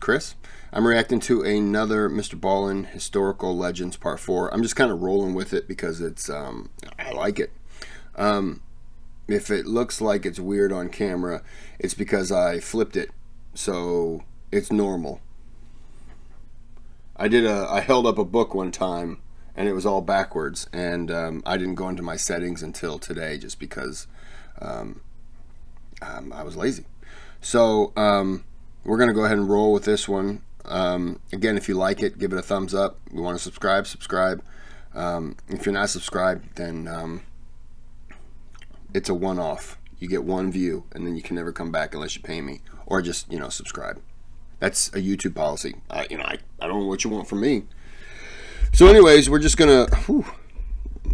Chris. I'm reacting to another MrBallen Historical Legends Part 4. I'm just kind of rolling with it because it's, I like it. If it looks like it's weird on camera, it's because I flipped it, so it's normal. I held up a book one time, and it was all backwards, and I didn't go into my settings until today just because I was lazy. So we're going to go ahead and roll with this one. Again, if you like it, give it a thumbs up. You want to subscribe. If you're not subscribed, then it's a one-off. You get one view, and then you can never come back unless you pay me, or just subscribe. That's a YouTube policy. I don't know what you want from me. So, anyways, we're just gonna.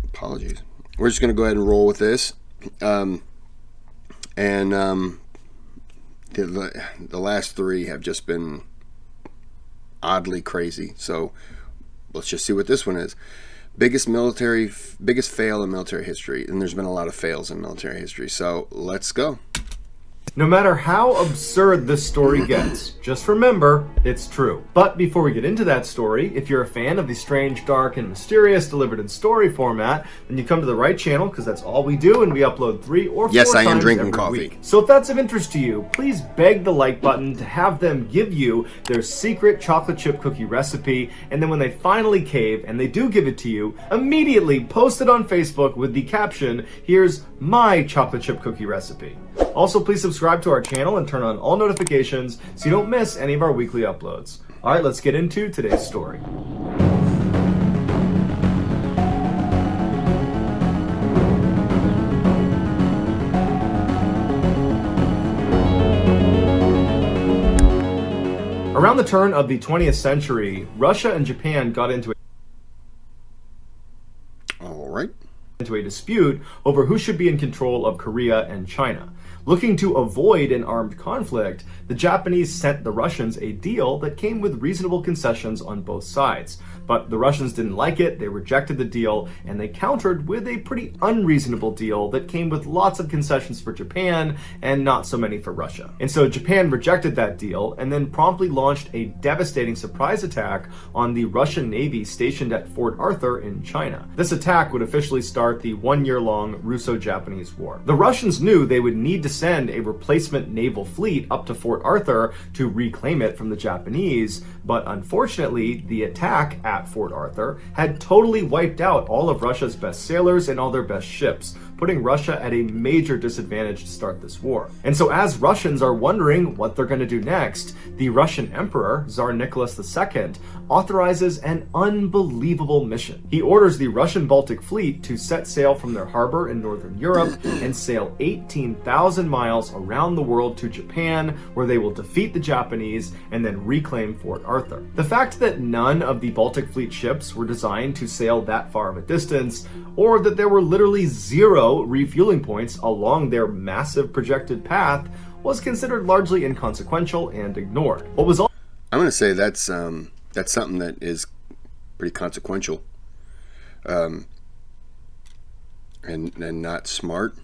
Apologies. We're just gonna go ahead and roll with this, the last three have just been oddly crazy. So let's just see what this one is. Biggest fail in military history, and there's been a lot of fails in military history. So let's go. No matter how absurd this story gets, just remember, it's true. But before we get into that story, if you're a fan of the strange, dark, and mysterious delivered in story format, then you come to the right channel, because that's all we do, and we upload 3 or 4 yes, I times am drinking every coffee. week. So if that's of interest to you, please beg the like button to have them give you their secret chocolate chip cookie recipe, and then when they finally cave, and they do give it to you, immediately post it on Facebook with the caption, "Here's my chocolate chip cookie recipe." Also, please subscribe to our channel and turn on all notifications so you don't miss any of our weekly uploads. All right, let's get into today's story. Around the turn of the 20th century, Russia and Japan got into a dispute over who should be in control of Korea and China. Looking to avoid an armed conflict, the Japanese sent the Russians a deal that came with reasonable concessions on both sides. But the Russians didn't like it, they rejected the deal, and they countered with a pretty unreasonable deal that came with lots of concessions for Japan and not so many for Russia. And so Japan rejected that deal and then promptly launched a devastating surprise attack on the Russian Navy stationed at Fort Arthur in China. This attack would officially start the 1-year-long Russo-Japanese War. The Russians knew they would need to send a replacement naval fleet up to Fort Arthur to reclaim it from the Japanese, but unfortunately, the attack at Fort Arthur had totally wiped out all of Russia's best sailors and all their best ships, putting Russia at a major disadvantage to start this war. And so as Russians are wondering what they're going to do next, the Russian Emperor, Tsar Nicholas II, authorizes an unbelievable mission. He orders the Russian Baltic Fleet to set sail from their harbor in northern Europe and sail 18,000 miles around the world to Japan, where they will defeat the Japanese and then reclaim Fort Arthur. The fact that none of the Baltic Fleet ships were designed to sail that far of a distance, or that there were literally 0 refueling points along their massive projected path, was considered largely inconsequential and ignored. What was I'm going to say that's something that is pretty consequential, and not smart.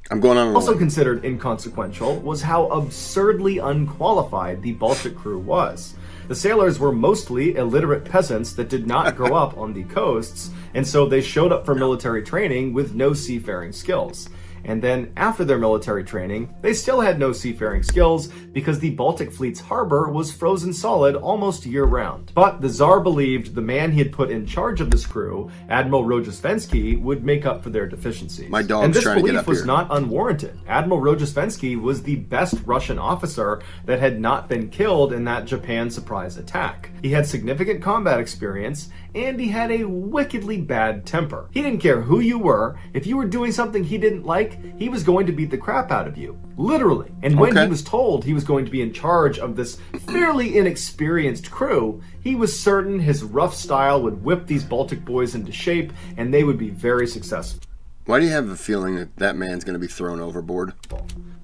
I'm going on. Also considered inconsequential was how absurdly unqualified the Baltic crew was. The sailors were mostly illiterate peasants that did not grow up on the coasts, and so they showed up for military training with no seafaring skills. And then after their military training, they still had no seafaring skills because the Baltic Fleet's harbor was frozen solid almost year-round. But the Tsar believed the man he had put in charge of this crew, Admiral Rojesvenski, would make up for their deficiencies. My dog's trying to get up here. And this belief was not unwarranted. Admiral Rojesvenski was the best Russian officer that had not been killed in that Japan surprise attack. He had significant combat experience, and he had a wickedly bad temper. He didn't care who you were. If you were doing something he didn't like, he was going to beat the crap out of you. Literally. And when he was told he was going to be in charge of this fairly inexperienced crew, he was certain his rough style would whip these Baltic boys into shape, and they would be very successful. Why do you have a feeling that that man's going to be thrown overboard?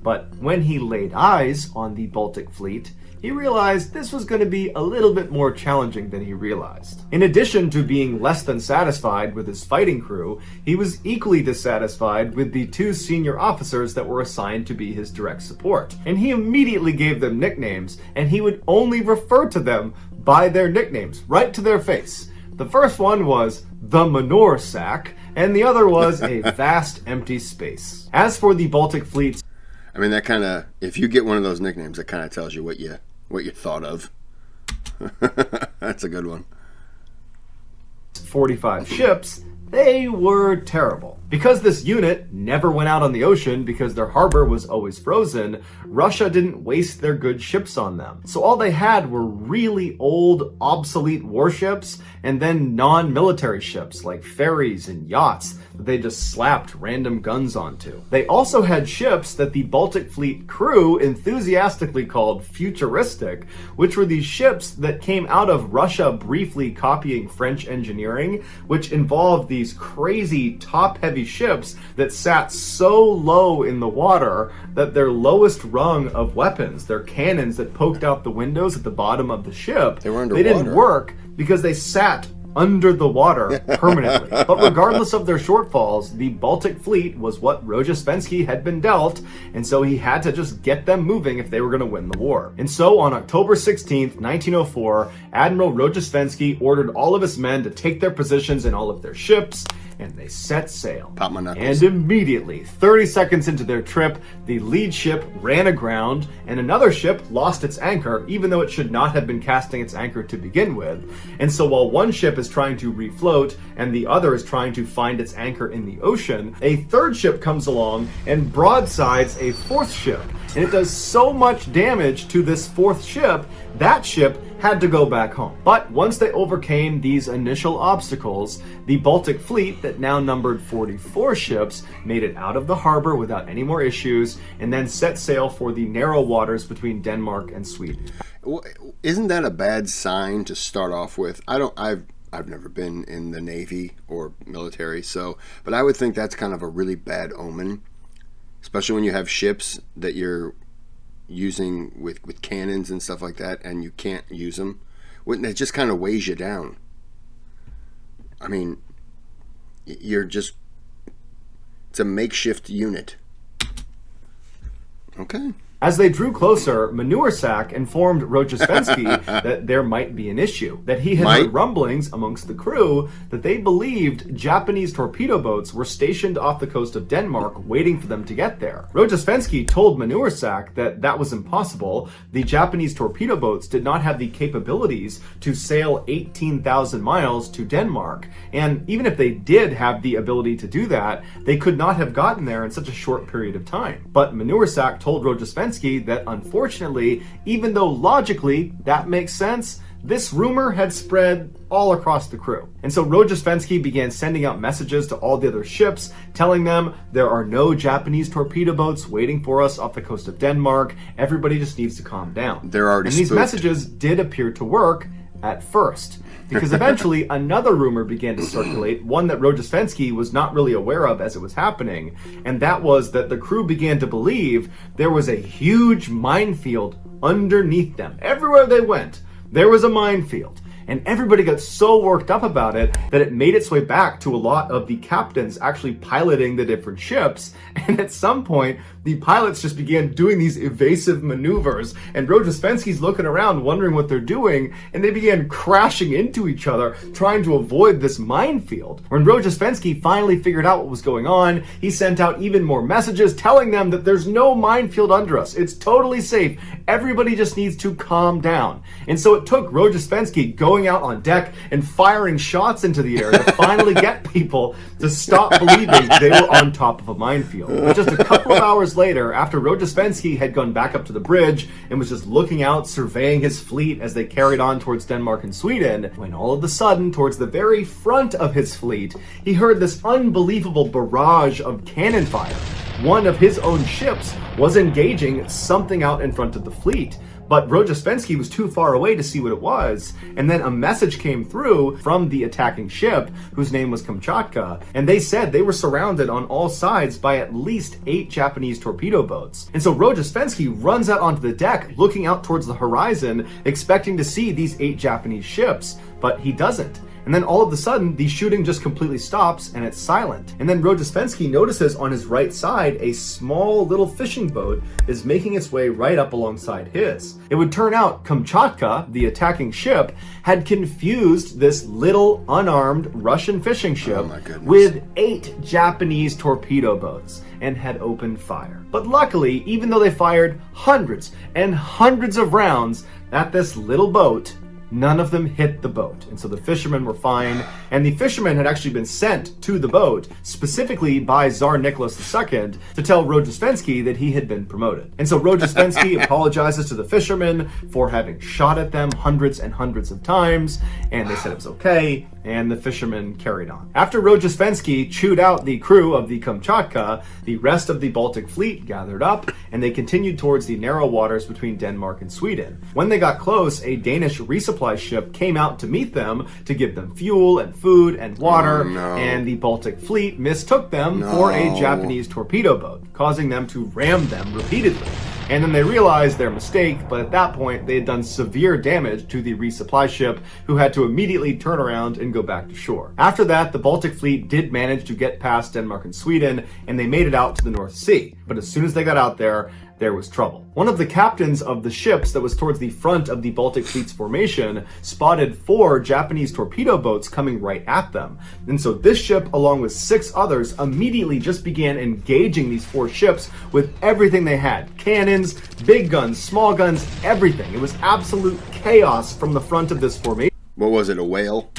But when he laid eyes on the Baltic Fleet, he realized this was going to be a little bit more challenging than he realized. In addition to being less than satisfied with his fighting crew, he was equally dissatisfied with the 2 senior officers that were assigned to be his direct support. And he immediately gave them nicknames, and he would only refer to them by their nicknames, right to their face. The first one was the manure sack, and the other was a vast empty space. As for the Baltic Fleet, I mean, that kind of, if you get one of those nicknames, that kind of tells you what you thought of. That's a good one. 45 ships, they were terrible. Because this unit never went out on the ocean because their harbor was always frozen, Russia didn't waste their good ships on them. So all they had were really old, obsolete warships and then non-military ships like ferries and yachts that they just slapped random guns onto. They also had ships that the Baltic Fleet crew enthusiastically called futuristic, which were these ships that came out of Russia briefly copying French engineering, which involved these crazy top-heavy ships that sat so low in the water that their lowest rung of weapons, their cannons that poked out the windows at the bottom of the ship, they didn't work because they sat under the water permanently. But regardless of their shortfalls, the Baltic Fleet was what Rozhestvensky had been dealt, and so he had to just get them moving if they were going to win the war. And so on October 16th, 1904, Admiral Rozhestvensky ordered all of his men to take their positions in all of their ships, and they set sail. Pop my knuckles. And immediately, 30 seconds into their trip, the lead ship ran aground, and another ship lost its anchor, even though it should not have been casting its anchor to begin with. And so while one ship is trying to refloat, and the other is trying to find its anchor in the ocean, a third ship comes along and broadsides a fourth ship. And it does so much damage to this fourth ship, that ship had to go back home. But once they overcame these initial obstacles, the Baltic Fleet, that now numbered 44 ships, made it out of the harbor without any more issues, and then set sail for the narrow waters between Denmark and Sweden. Isn't that a bad sign to start off with? I've never been in the Navy or military, but I would think that's kind of a really bad omen, especially when you have ships that you're using with cannons and stuff like that, and you can't use them. Wouldn't it just kind of weighs you down? I mean, it's a makeshift unit. Okay. As they drew closer, Manure Sack informed Rozhestvensky that there might be an issue, that he had heard rumblings amongst the crew that they believed Japanese torpedo boats were stationed off the coast of Denmark waiting for them to get there. Rozhestvensky told Manure Sack that that was impossible. The Japanese torpedo boats did not have the capabilities to sail 18,000 miles to Denmark, and even if they did have the ability to do that, they could not have gotten there in such a short period of time. But Manure Sack told Rozhestvensky that unfortunately, even though logically that makes sense, this rumor had spread all across the crew. And so Rozhestvensky began sending out messages to all the other ships, telling them there are no Japanese torpedo boats waiting for us off the coast of Denmark. Everybody just needs to calm down. They're already And these spooked. messages did appear to work at first, because eventually another rumor began to circulate, one that Rozhestvensky was not really aware of as it was happening, and that was that the crew began to believe there was a huge minefield underneath them. Everywhere they went, there was a minefield. And everybody got so worked up about it that it made its way back to a lot of the captains actually piloting the different ships. And at some point, the pilots just began doing these evasive maneuvers, and Rozhestvensky's looking around wondering what they're doing, and they began crashing into each other, trying to avoid this minefield. When Rozhestvensky finally figured out what was going on, he sent out even more messages telling them that there's no minefield under us. It's totally safe. Everybody just needs to calm down. And so it took Rozhestvensky going out on deck and firing shots into the air to finally get people to stop believing they were on top of a minefield. But just a couple of hours later, after Rozhestvensky had gone back up to the bridge and was just looking out, surveying his fleet as they carried on towards Denmark and Sweden, when all of a sudden, towards the very front of his fleet, he heard this unbelievable barrage of cannon fire. One of his own ships was engaging something out in front of the fleet. But Rogospensky was too far away to see what it was, and then a message came through from the attacking ship, whose name was Kamchatka, and they said they were surrounded on all sides by at least 8 Japanese torpedo boats. And so Rogospensky runs out onto the deck, looking out towards the horizon, expecting to see these 8 Japanese ships, but he doesn't. And then all of a sudden, the shooting just completely stops and it's silent. And then Rogospensky notices on his right side, a small little fishing boat is making its way right up alongside his. It would turn out Kamchatka, the attacking ship, had confused this little unarmed Russian fishing ship with 8 Japanese torpedo boats and had opened fire. But luckily, even though they fired hundreds and hundreds of rounds at this little boat, none of them hit the boat. And so the fishermen were fine. And the fishermen had actually been sent to the boat, specifically by Tsar Nicholas II, to tell Rogospensky that he had been promoted. And so Rogospensky apologizes to the fishermen for having shot at them hundreds and hundreds of times. And they said it was okay. And the fishermen carried on. After Rogospensky chewed out the crew of the Kamchatka, the rest of the Baltic Fleet gathered up, and they continued towards the narrow waters between Denmark and Sweden. When they got close, a Danish resupply ship came out to meet them to give them fuel and food and water, and the Baltic Fleet mistook them for a Japanese torpedo boat, causing them to ram them repeatedly. And then they realized their mistake, but at that point they had done severe damage to the resupply ship, who had to immediately turn around and go back to shore. After that, the Baltic Fleet did manage to get past Denmark and Sweden, and they made it out to the North Sea. But as soon as they got out there was trouble. One of the captains of the ships that was towards the front of the Baltic Fleet's formation spotted 4 Japanese torpedo boats coming right at them. And so this ship, along with 6 others, immediately just began engaging these 4 ships with everything they had. Cannons, big guns, small guns, everything. It was absolute chaos from the front of this formation. What was it, a whale?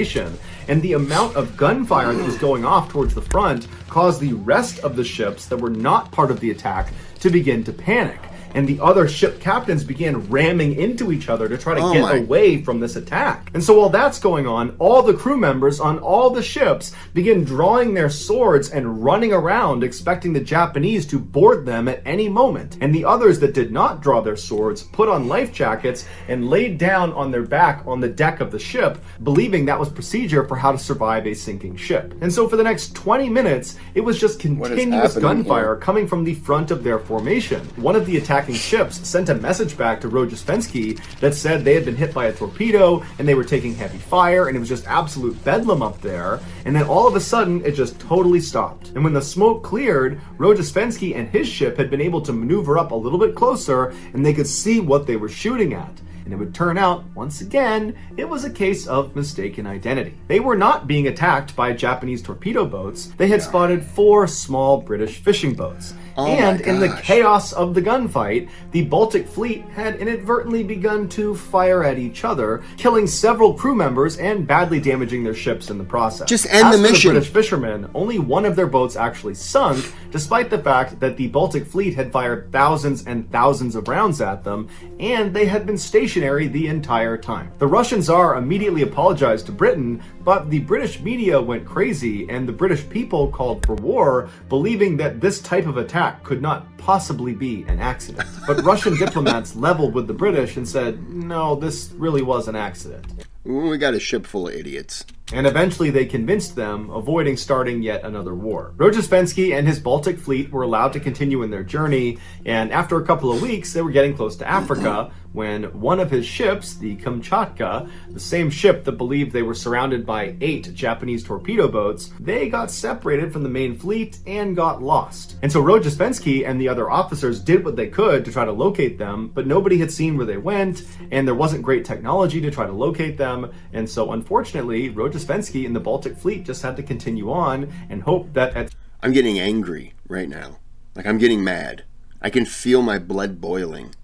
And the amount of gunfire that was going off towards the front caused the rest of the ships that were not part of the attack to begin to panic. And the other ship captains began ramming into each other to try to get away from this attack. And so while that's going on, all the crew members on all the ships begin drawing their swords and running around, expecting the Japanese to board them at any moment. And the others that did not draw their swords put on life jackets and laid down on their back on the deck of the ship, believing that was procedure for how to survive a sinking ship. And so for the next 20 minutes, it was just continuous gunfire coming from the front of their formation. One of the attacking ships sent a message back to Rogospensky that said they had been hit by a torpedo and they were taking heavy fire, and it was just absolute bedlam up there. And then all of a sudden it just totally stopped. And when the smoke cleared, Rogospensky and his ship had been able to maneuver up a little bit closer, and they could see what they were shooting at. And it would turn out, once again, it was a case of mistaken identity. They were not being attacked by Japanese torpedo boats. They had spotted 4 small British fishing boats. And in the chaos of the gunfight, the Baltic Fleet had inadvertently begun to fire at each other, killing several crew members and badly damaging their ships in the process. Just end the mission. For the British fishermen, only one of their boats actually sunk, despite the fact that the Baltic Fleet had fired thousands and thousands of rounds at them, and they had been stationary the entire time. The Russian Tsar immediately apologized to Britain, but the British media went crazy, and the British people called for war, believing that this type of attack could not possibly be an accident. But Russian diplomats leveled with the British and said, no, this really was an accident. We got a ship full of idiots. And eventually they convinced them, avoiding starting yet another war. Rogospensky and his Baltic Fleet were allowed to continue in their journey, and after a couple of weeks, they were getting close to Africa when one of his ships, the Kamchatka, the same ship that believed they were surrounded by 8 Japanese torpedo boats, they got separated from the main fleet and got lost. And so Rogospensky and the other officers did what they could to try to locate them, but nobody had seen where they went, and there wasn't great technology to try to locate them, and so unfortunately, Rogospensky and the Baltic Fleet just had to continue on and hope that I'm getting angry right now. Like, I'm getting mad. I can feel my blood boiling.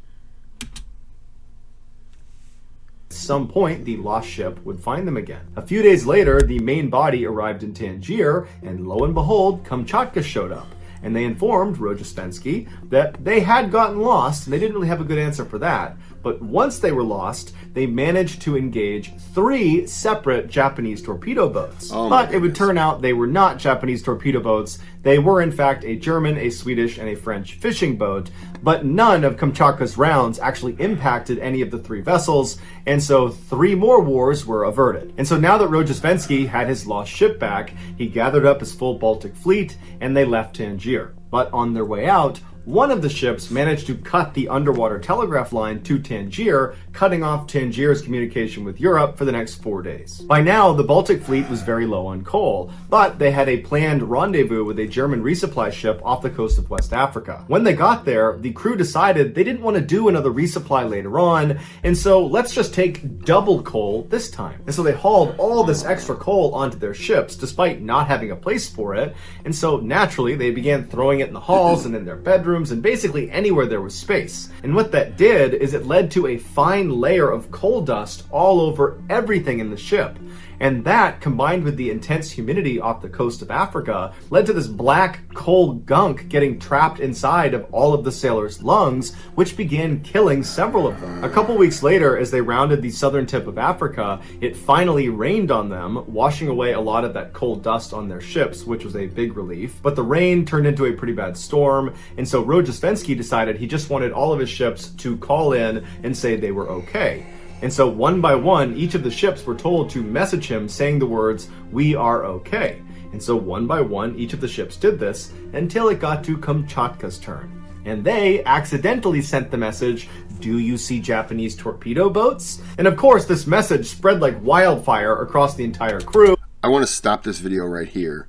At some point, the lost ship would find them again. A few days later, the main body arrived in Tangier, and lo and behold, Kamchatka showed up. And they informed Rogospensky that they had gotten lost, and they didn't really have a good answer for that. But once they were lost, they managed to engage 3 separate Japanese torpedo boats. But it would turn out they were not Japanese torpedo boats. They were in fact a German, a Swedish, and a French fishing boat, but none of Kamchatka's rounds actually impacted any of the 3 vessels, and so 3 more wars were averted. And so now that Rojesvenski had his lost ship back, he gathered up his full Baltic fleet, and they left Tangier. But on their way out, one of the ships managed to cut the underwater telegraph line to Tangier, cutting off Tangier's communication with Europe for the next 4 days. By now, the Baltic Fleet was very low on coal, but they had a planned rendezvous with a German resupply ship off the coast of West Africa. When they got there, the crew decided they didn't want to do another resupply later on, and so let's just take double coal this time. And so they hauled all this extra coal onto their ships, despite not having a place for it, and so naturally they began throwing it in the halls and in their bedrooms, and basically anywhere there was space. And what that did is it led to a fine layer of coal dust all over everything in the ship. And that, combined with the intense humidity off the coast of Africa, led to this black coal gunk getting trapped inside of all of the sailors' lungs, which began killing several of them. A couple weeks later, as they rounded the southern tip of Africa, it finally rained on them, washing away a lot of that coal dust on their ships, which was a big relief. But the rain turned into a pretty bad storm, and so Rojesvenski decided he just wanted all of his ships to call in and say they were okay. And so one by one, each of the ships were told to message him saying the words, "We are okay." And so one by one, each of the ships did this until it got to Kamchatka's turn. And they accidentally sent the message, "Do you see Japanese torpedo boats?" And of course, this message spread like wildfire across the entire crew. I want to stop this video right here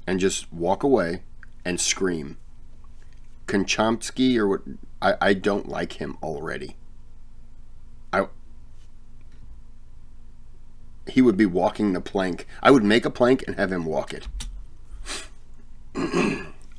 and just walk away and scream. Kamchatsky, or what? I don't like him already. He would be walking the plank. I would make a plank and have him walk it.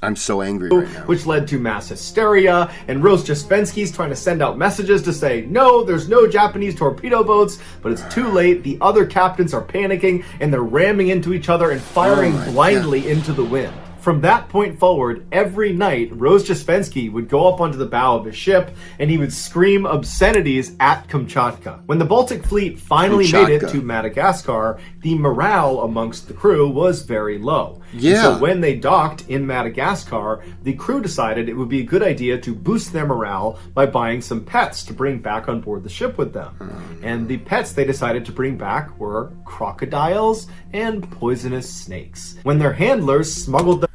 I'm so angry right now. Which led to mass hysteria, and Rojesvenski's trying to send out messages to say, no, there's no Japanese torpedo boats, but it's too late. The other captains are panicking, and they're ramming into each other and firing blindly into the wind. From that point forward, every night, Rojesvenski would go up onto the bow of his ship and he would scream obscenities at Kamchatka. When the Baltic Fleet finally made it to Madagascar, the morale amongst the crew was very low. Yeah. So when they docked in Madagascar, the crew decided it would be a good idea to boost their morale by buying some pets to bring back on board the ship with them. And the pets they decided to bring back were crocodiles and poisonous snakes. When their handlers smuggled them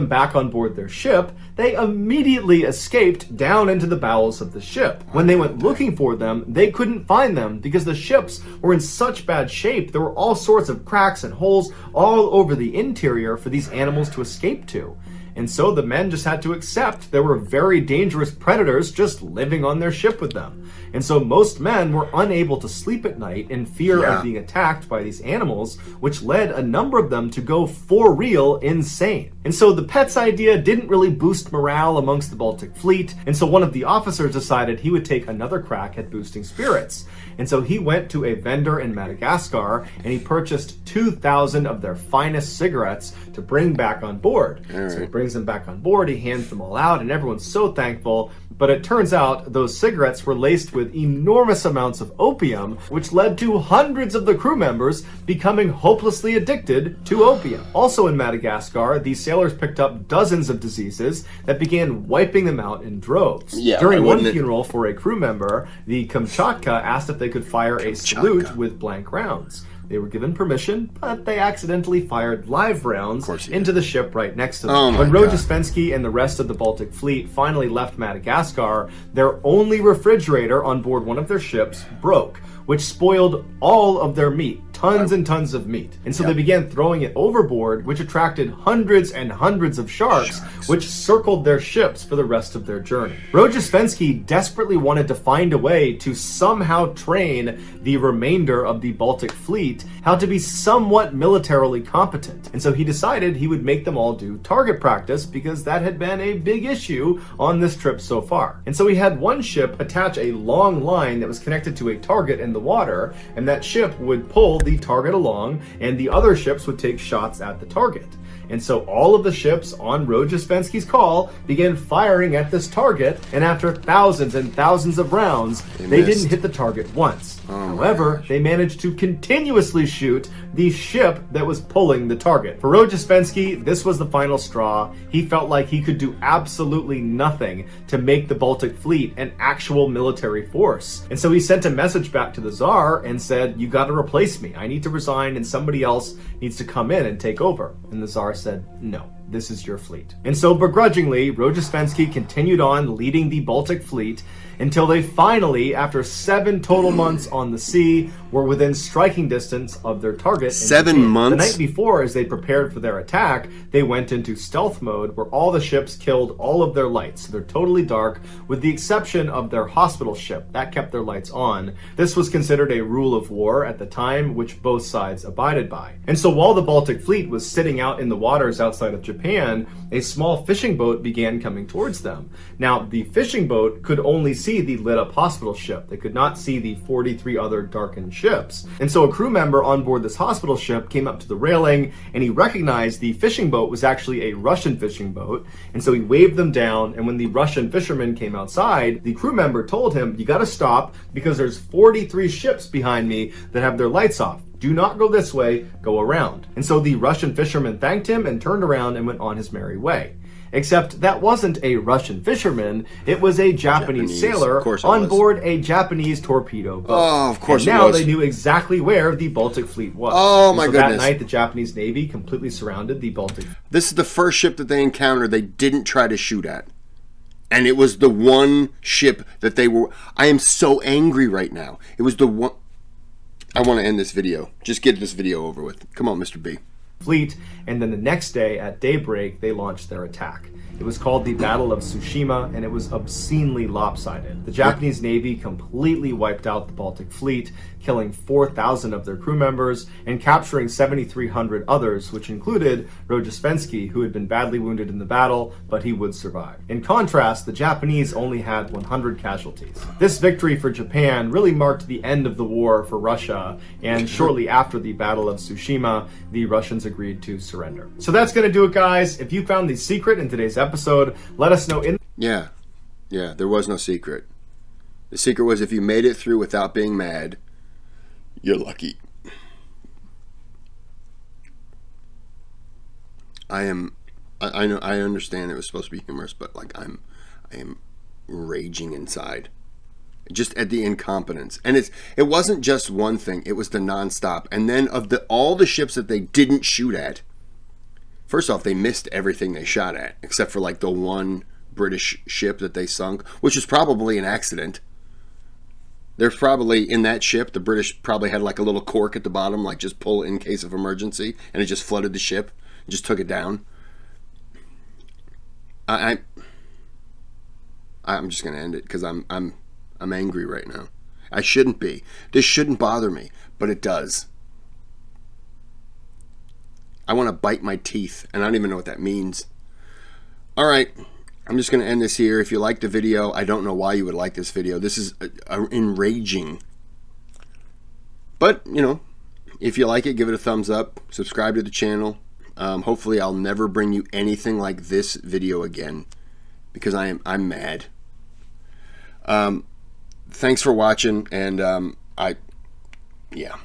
back on board their ship, they immediately escaped down into the bowels of the ship. When they went looking for them, they couldn't find them because the ships were in such bad shape. There were all sorts of cracks and holes all over the interior for these animals to escape to. And so the men just had to accept there were very dangerous predators just living on their ship with them. And so most men were unable to sleep at night in fear of being attacked by these animals, which led a number of them to go for real insane. And so the pets idea didn't really boost morale amongst the Baltic Fleet, and so one of the officers decided he would take another crack at boosting spirits. And so he went to a vendor in Madagascar and he purchased 2,000 of their finest cigarettes to bring back on board. So he brings them back on board, he hands them all out, and everyone's so thankful. But it turns out those cigarettes were laced with enormous amounts of opium, which led to hundreds of the crew members becoming hopelessly addicted to opium. Also in Madagascar, the sailors picked up dozens of diseases that began wiping them out in droves. During one funeral for a crew member, the Kamchatka asked if they could fire a salute with blank rounds. They were given permission, but they accidentally fired live rounds into the ship right next to them. When Rojesvenski and the rest of the Baltic Fleet finally left Madagascar, their only refrigerator on board one of their ships broke, which spoiled all of their meat, tons and tons of meat. And so they began throwing it overboard, which attracted hundreds and hundreds of sharks, which circled their ships for the rest of their journey. Rojesvenski desperately wanted to find a way to somehow train the remainder of the Baltic Fleet how to be somewhat militarily competent. And so he decided he would make them all do target practice, because that had been a big issue on this trip so far. And so he had one ship attach a long line that was connected to a target in the water, and that ship would pull the target along, and the other ships would take shots at the target. And so all of the ships on Rojesvenski's call began firing at this target, and after thousands and thousands of rounds, they didn't hit the target once. However, they managed to continuously shoot the ship that was pulling the target. For Rojesvenski, this was the final straw. He felt like he could do absolutely nothing to make the Baltic Fleet an actual military force. And so he sent a message back to the Tsar and said, "You got to replace me. I need to resign, and somebody else needs to come in and take over." And the Tsar said, "No, this is your fleet." And so begrudgingly, Rojesvenski continued on leading the Baltic Fleet until they finally, after 7 total months on the sea, were within striking distance of their target. 7 months? The night before, as they prepared for their attack, they went into stealth mode, where all the ships killed all of their lights. So they're totally dark, with the exception of their hospital ship. That kept their lights on. This was considered a rule of war at the time, which both sides abided by. And so while the Baltic Fleet was sitting out in the waters outside of Japan, a small fishing boat began coming towards them. Now, the fishing boat could only see the lit-up hospital ship. They could not see the 43 other darkened ships. And so a crew member on board this hospital ship came up to the railing, and he recognized the fishing boat was actually a Russian fishing boat. And so he waved them down, and when the Russian fishermen came outside, the crew member told him, "You gotta stop, because there's 43 ships behind me that have their lights off. Do not go this way, go around." And so the Russian fisherman thanked him and turned around and went on his merry way. Except that wasn't a Russian fisherman, it was a Japanese sailor on board a Japanese torpedo boat. Oh, of course and it now was. they knew exactly where the Baltic Fleet was. Oh, my goodness. That night, the Japanese Navy completely surrounded the Baltic. This is the first ship that they encountered they didn't try to shoot at. And it was the one ship that they were... I am so angry right now. It was the one... I want to end this video. Just get this video over with. Come on, Mr. B. Fleet, and then the next day at daybreak they launched their attack. It was called the Battle of Tsushima, and it was obscenely lopsided. The Japanese Navy completely wiped out the Baltic Fleet, killing 4,000 of their crew members and capturing 7,300 others, which included Rojesvenski, who had been badly wounded in the battle, but he would survive. In contrast, the Japanese only had 100 casualties. This victory for Japan really marked the end of the war for Russia, and shortly after the Battle of Tsushima, the Russians agreed to surrender. So that's going to do it, guys. If you found the secret in today's episode, let us know in... Yeah, there was no secret. The secret was if you made it through without being mad, you're lucky. I know, I understand it was supposed to be humorous, but like I am raging inside. Just at the incompetence. And it wasn't just one thing, it was the nonstop. And then of all the ships that they didn't shoot at, first off, they missed everything they shot at, except for like the one British ship that they sunk, which was probably an accident. There's probably, in that ship, the British probably had like a little cork at the bottom, like just pull in case of emergency, and it just flooded the ship, and just took it down. I'm just gonna end it because I'm angry right now. I shouldn't be. This shouldn't bother me, but it does. I want to bite my teeth, and I don't even know what that means. All right, I'm just going to end this here. If you liked the video, I don't know why you would like this video. This is enraging. But, you know, if you like it, give it a thumbs up. Subscribe to the channel. Hopefully, I'll never bring you anything like this video again, because I'm mad. Thanks for watching, and yeah.